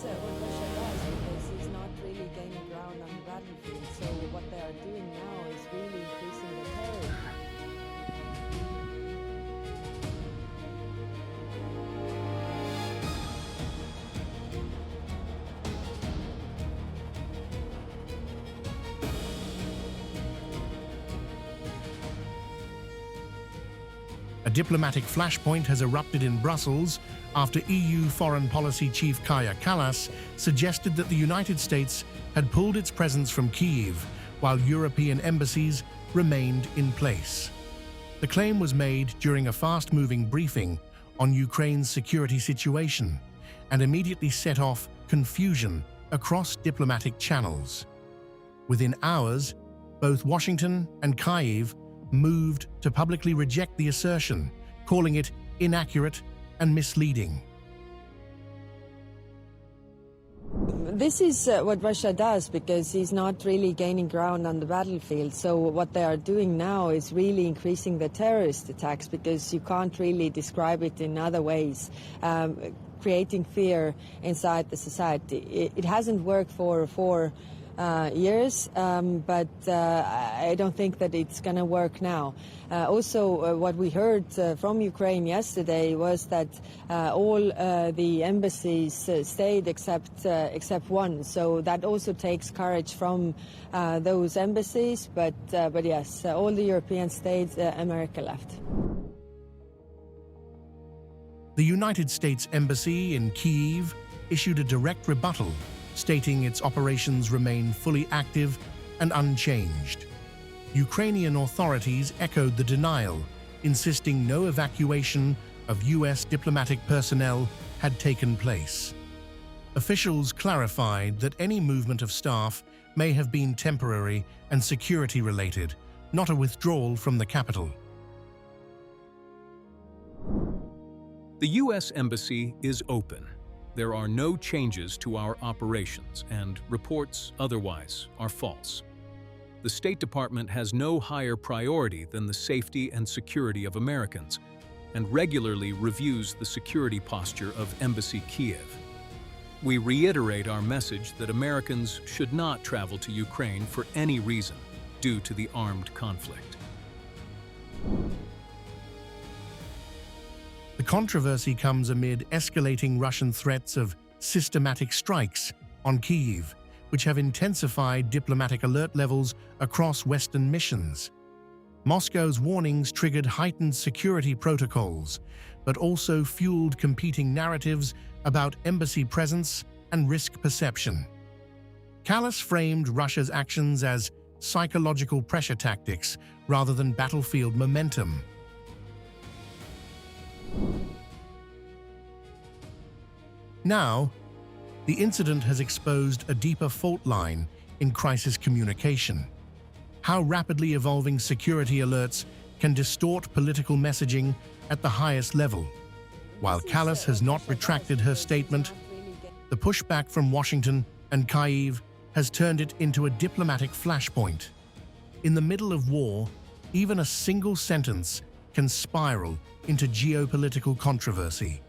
what Russia does because he's not really gaining ground on the battlefield. So what they are doing now is really increasing the terror. A diplomatic flashpoint has erupted in Brussels after EU Foreign Policy Chief Kaja Kallas suggested that the United States had pulled its presence from Kyiv while European embassies remained in place. The claim was made during a fast-moving briefing on Ukraine's security situation and immediately set off confusion across diplomatic channels. Within hours, both Washington and Kyiv moved to publicly reject the assertion, calling it inaccurate and misleading. This is what Russia does because he's not really gaining ground on the battlefield. So what they are doing now is really increasing the terrorist attacks because you can't really describe it in other ways. Creating fear inside the society. It hasn't worked for years, but I don't think that it's going to work now. Also, what we heard from Ukraine yesterday was that all the embassies stayed except one. So that also takes courage from those embassies. But yes, all the European states, America left. The United States Embassy in Kyiv issued a direct rebuttal, stating its operations remain fully active and unchanged. Ukrainian authorities echoed the denial, insisting no evacuation of U.S. diplomatic personnel had taken place. Officials clarified that any movement of staff may have been temporary and security-related, not a withdrawal from the capital. The U.S. Embassy is open. There are no changes to our operations, and reports otherwise are false. The State Department has no higher priority than the safety and security of Americans, and regularly reviews the security posture of Embassy Kyiv. We reiterate our message that Americans should not travel to Ukraine for any reason due to the armed conflict. The controversy comes amid escalating Russian threats of systematic strikes on Kyiv, which have intensified diplomatic alert levels across Western missions. Moscow's warnings triggered heightened security protocols, but also fueled competing narratives about embassy presence and risk perception. Kallas framed Russia's actions as psychological pressure tactics rather than battlefield momentum. Now, the incident has exposed a deeper fault line in crisis communication. How rapidly evolving security alerts can distort political messaging at the highest level. While Kallas has not retracted her statement, the pushback from Washington and Kyiv has turned it into a diplomatic flashpoint. In the middle of war, even a single sentence can spiral into geopolitical controversy.